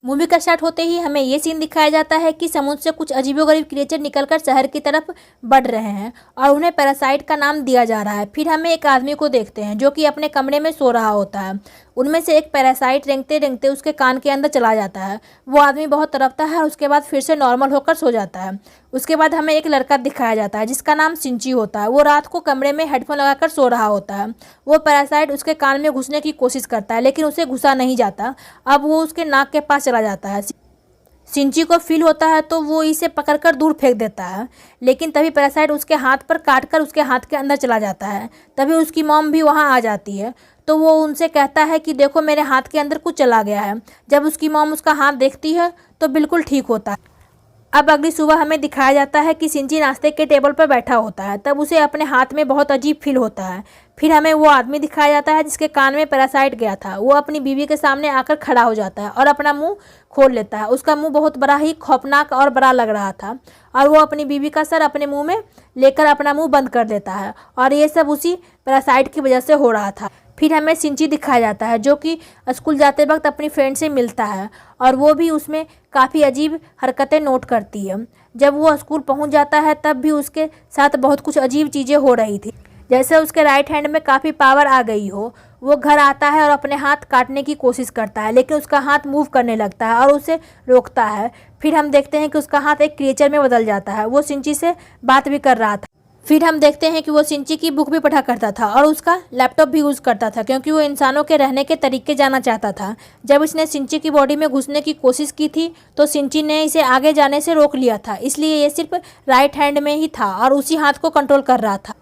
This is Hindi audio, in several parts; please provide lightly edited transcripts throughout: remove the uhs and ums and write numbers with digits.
मूवी का स्टार्ट होते ही हमें ये सीन दिखाया जाता है कि समुद्र से कुछ अजीबोगरीब क्रिएचर निकलकर शहर की तरफ बढ़ रहे हैं और उन्हें पैरासाइट का नाम दिया जा रहा है। फिर हमें एक आदमी को देखते हैं जो कि अपने कमरे में सो रहा होता है। उनमें से एक पैरासाइट रेंगते रेंगते उसके कान के अंदर चला जाता है। वो आदमी बहुत तड़पता है और उसके बाद फिर से नॉर्मल होकर सो जाता है। उसके बाद हमें एक लड़का दिखाया जाता है जिसका नाम सिंची होता है। वो रात को कमरे में हेडफोन लगाकर सो रहा होता है। वो पैरासाइट उसके कान में घुसने की कोशिश करता है लेकिन उसे घुसा नहीं जाता। अब वो उसके नाक के पास चला जाता है। सिंची को फील होता है तो वो इसे पकड़कर दूर फेंक देता है, लेकिन तभी पैरासाइट उसके हाथ पर काटकर उसके हाथ के अंदर चला जाता है। तभी उसकी मॉम भी वहाँ आ जाती है तो वो उनसे कहता है कि देखो मेरे हाथ के अंदर कुछ चला गया है। जब उसकी मॉम उसका हाथ देखती है तो बिल्कुल ठीक होता है। अब अगली सुबह हमें दिखाया जाता है कि सिंची नाश्ते के टेबल पर बैठा होता है। तब उसे अपने हाथ में बहुत अजीब फील होता है। फिर हमें वो आदमी दिखाया जाता है जिसके कान में पैरासाइट गया था। वो अपनी बीवी के सामने आकर खड़ा हो जाता है और अपना मुंह खोल लेता है। उसका मुंह बहुत बड़ा ही खौफनाक और बड़ा लग रहा था और वो अपनी बीवी का सर अपने मुंह में लेकर अपना मुंह बंद कर देता है और ये सब उसी पैरासाइट की वजह से हो रहा था। फिर हमें सिंची दिखाया जाता है जो कि स्कूल जाते वक्त अपनी फ्रेंड से मिलता है और वो भी उसमें काफ़ी अजीब हरकतें नोट करती है। जब वो स्कूल पहुंच जाता है तब भी उसके साथ बहुत कुछ अजीब चीज़ें हो रही थी, जैसे उसके राइट हैंड में काफ़ी पावर आ गई हो। वो घर आता है और अपने हाथ काटने की कोशिश करता है लेकिन उसका हाथ मूव करने लगता है और उसे रोकता है। फिर हम देखते हैं कि उसका हाथ एक क्रिएचर में बदल जाता है। वो सिंची से बात भी कर रहा था। फिर हम देखते हैं कि वो सिंची की बुक भी पढ़ा करता था और उसका लैपटॉप भी यूज़ करता था क्योंकि वो इंसानों के रहने के तरीके जानना चाहता था। जब इसने सिंची की बॉडी में घुसने की कोशिश की थी तो सिंची ने इसे आगे जाने से रोक लिया था, इसलिए ये सिर्फ राइट हैंड में ही था और उसी हाथ को कंट्रोल कर रहा था।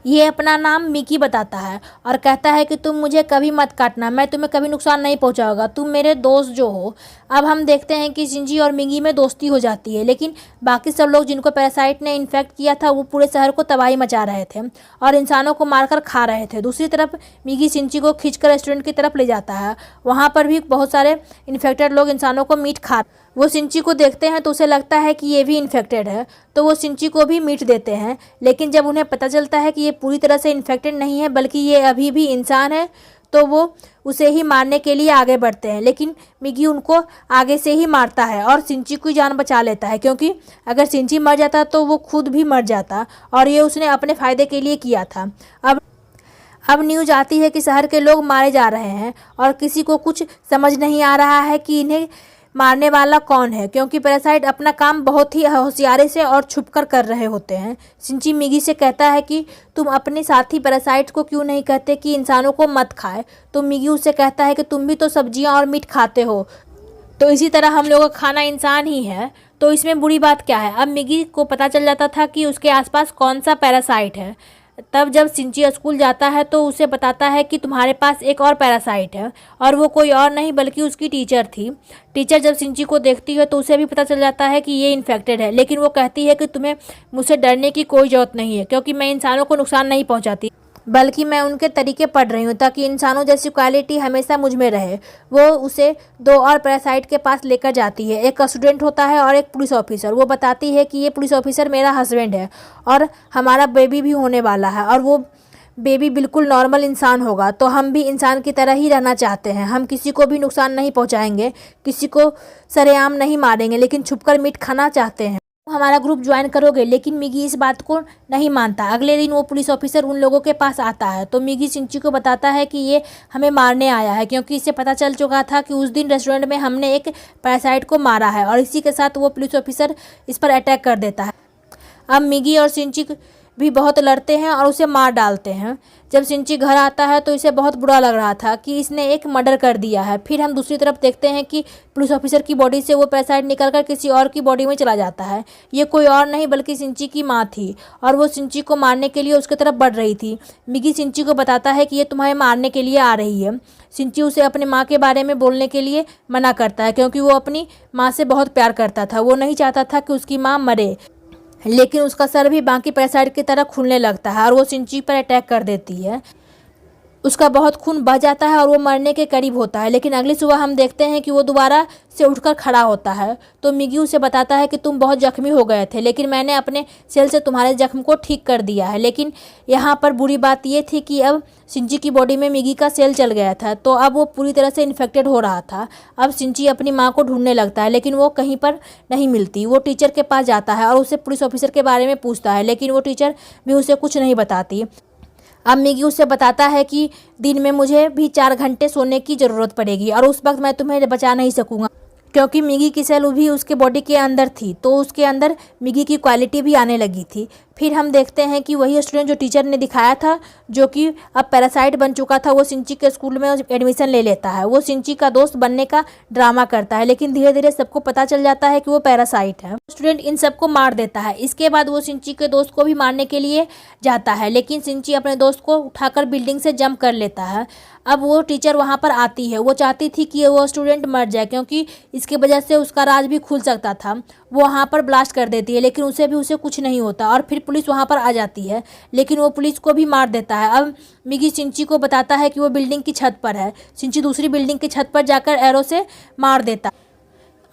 ये अपना नाम मिकी बताता है और कहता है कि तुम मुझे कभी मत काटना, मैं तुम्हें कभी नुकसान नहीं पहुंचाऊंगा, तुम मेरे दोस्त जो हो। अब हम देखते हैं कि सिंजी और मिगी में दोस्ती हो जाती है, लेकिन बाकी सब लोग जिनको पैरासाइट ने इन्फेक्ट किया था वो पूरे शहर को तबाही मचा रहे थे और इंसानों को मारकर खा रहे थे। दूसरी तरफ मिगी सिंची को खींचकर रेस्टोरेंट की तरफ ले जाता है। वहाँ पर भी बहुत सारे इन्फेक्टेड लोग इंसानों को मीट खा। वो सिंची को देखते हैं तो उसे लगता है कि ये भी इन्फेक्टेड है, तो वो सिंची को भी मीट देते हैं। लेकिन जब उन्हें पता चलता है कि ये पूरी तरह से इन्फेक्टेड नहीं है बल्कि ये अभी भी इंसान है तो वो उसे ही मारने के लिए आगे बढ़ते हैं। लेकिन मिगी उनको आगे से ही मारता है और सिंची की जान बचा लेता है, क्योंकि अगर सिंची मर जाता तो वो खुद भी मर जाता और ये उसने अपने फ़ायदे के लिए किया था। अब न्यूज आती है कि शहर के लोग मारे जा रहे हैं और किसी को कुछ समझ नहीं आ रहा है कि इन्हें मारने वाला कौन है, क्योंकि पैरासाइट अपना काम बहुत ही होशियारी से और छुपकर कर रहे होते हैं। सिंची मिगी से कहता है कि तुम अपने साथी पैरासाइट को क्यों नहीं कहते कि इंसानों को मत खाए, तो मिगी उससे कहता है कि तुम भी तो सब्जियां और मीट खाते हो, तो इसी तरह हम लोगों का खाना इंसान ही है, तो इसमें बुरी बात क्या है। अब मिगी को पता चल जाता था कि उसके आसपास कौन सा पैरासाइट है। तब जब सिंची स्कूल जाता है तो उसे बताता है कि तुम्हारे पास एक और पैरासाइट है और वो कोई और नहीं बल्कि उसकी टीचर थी। टीचर जब सिंची को देखती है तो उसे भी पता चल जाता है कि ये इन्फेक्टेड है, लेकिन वो कहती है कि तुम्हें मुझसे डरने की कोई ज़रूरत नहीं है क्योंकि मैं इंसानों को नुकसान नहीं पहुंचाती, बल्कि मैं उनके तरीके पढ़ रही हूँ ताकि इंसानों जैसी क्वालिटी हमेशा मुझ में रहे। वो उसे दो और पैरासाइट के पास लेकर जाती है। एक स्टूडेंट होता है और एक पुलिस ऑफिसर। वो बताती है कि ये पुलिस ऑफिसर मेरा हस्बैंड है और हमारा बेबी भी होने वाला है और वो बेबी बिल्कुल नॉर्मल इंसान होगा, तो हम भी इंसान की तरह ही रहना चाहते हैं। हम किसी को भी नुकसान नहीं पहुँचाएंगे, किसी को सरेआम नहीं मारेंगे, लेकिन छुपकर मीट खाना चाहते हैं। हमारा ग्रुप ज्वाइन करोगे? लेकिन मिगी इस बात को नहीं मानता। अगले दिन वो पुलिस ऑफिसर उन लोगों के पास आता है तो मिगी सिंची को बताता है कि ये हमें मारने आया है, क्योंकि इसे पता चल चुका था कि उस दिन रेस्टोरेंट में हमने एक पैरासाइट को मारा है और इसी के साथ वो पुलिस ऑफिसर इस पर अटैक कर देता है। अब मिगी और सिंची भी बहुत लड़ते हैं और उसे मार डालते हैं। जब सिंची घर आता है तो इसे बहुत बुरा लग रहा था कि इसने एक मर्डर कर दिया है। फिर हम दूसरी तरफ देखते हैं कि पुलिस ऑफिसर की बॉडी से वो पैरासाइट निकलकर किसी और की बॉडी में चला जाता है। ये कोई और नहीं बल्कि सिंची की माँ थी और वो सिंची को मारने के लिए उसकी तरफ बढ़ रही थी। मिगी सिंची को बताता है कि ये तुम्हें मारने के लिए आ रही है। सिंची उसे अपनी माँ के बारे में बोलने के लिए मना करता है क्योंकि वो अपनी माँ से बहुत प्यार करता था। वो नहीं चाहता था कि उसकी माँ मरे, लेकिन उसका सर भी बाकी पैरासाइट की तरह खुलने लगता है और वो सिंची पर अटैक कर देती है। उसका बहुत खून बह जाता है और वो मरने के करीब होता है। लेकिन अगली सुबह हम देखते हैं कि वो दोबारा से उठकर खड़ा होता है। तो मिगी उसे बताता है कि तुम बहुत जख्मी हो गए थे, लेकिन मैंने अपने सेल से तुम्हारे जख्म को ठीक कर दिया है। लेकिन यहाँ पर बुरी बात ये थी कि अब शिंची की बॉडी में मिगी का सेल चल गया था, तो अब वो पूरी तरह से इन्फेक्टेड हो रहा था। अब शिंची अपनी माँ को ढूंढने लगता है, लेकिन वो कहीं पर नहीं मिलती। वो टीचर के पास जाता है और उससे पुलिस ऑफिसर के बारे में पूछता है, लेकिन वो टीचर भी उसे कुछ नहीं बताती। अब मिगी उससे बताता है कि दिन में मुझे भी 4 घंटे सोने की ज़रूरत पड़ेगी और उस वक्त मैं तुम्हें बचा नहीं सकूंगा, क्योंकि मिगी की सेल भी उसके बॉडी के अंदर थी, तो उसके अंदर मिगी की क्वालिटी भी आने लगी थी। फिर हम देखते हैं कि वही स्टूडेंट जो टीचर ने दिखाया था, जो कि अब पैरासाइट बन चुका था, वो शिंची के स्कूल में एडमिशन ले लेता है। वो शिंची का दोस्त बनने का ड्रामा करता है, लेकिन धीरे धीरे सबको पता चल जाता है कि वो पैरासाइट है। स्टूडेंट इन सबको मार देता है। इसके बाद वो शिंची के दोस्त को भी मारने के लिए जाता है, लेकिन शिंची अपने दोस्त को उठाकर बिल्डिंग से जंप कर लेता है। अब वो टीचर वहाँ पर आती है। वो चाहती थी कि वो स्टूडेंट मर जाए, क्योंकि इसकी वजह से उसका राज भी खुल सकता था। वो वहाँ पर ब्लास्ट कर देती है, लेकिन उसे कुछ नहीं होता और फिर पुलिस वहाँ पर आ जाती है, लेकिन वो पुलिस को भी मार देता है। अब मिगी शिंची को बताता है कि वो बिल्डिंग की छत पर है। शिंची दूसरी बिल्डिंग की छत पर जाकर एरो से मार देता है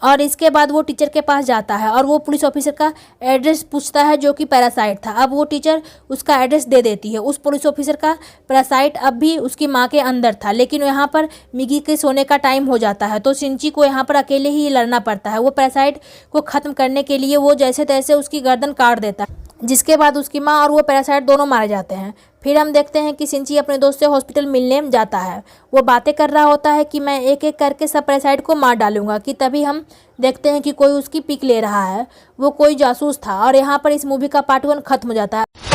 और इसके बाद वो टीचर के पास जाता है और वो पुलिस ऑफिसर का एड्रेस पूछता है, जो कि पैरासाइट था। अब वो टीचर उसका एड्रेस दे देती है। उस पुलिस ऑफिसर का पैरासाइट अब भी उसकी माँ के अंदर था, लेकिन यहाँ पर मिगी के सोने का टाइम हो जाता है, तो शिंची को यहाँ पर अकेले ही लड़ना पड़ता है। वो पैरासाइट को ख़त्म करने के लिए वो जैसे तैसे उसकी गर्दन काट देता है, जिसके बाद उसकी माँ और वो पैरासाइट दोनों मारे जाते हैं। फिर हम देखते हैं कि शिंची अपने दोस्त से हॉस्पिटल मिलने जाता है। वो बातें कर रहा होता है कि मैं एक एक करके सब पैरासाइट को मार डालूंगा, कि तभी हम देखते हैं कि कोई उसकी पिक ले रहा है। वो कोई जासूस था और यहाँ पर इस मूवी का पार्ट 1 खत्म हो जाता है।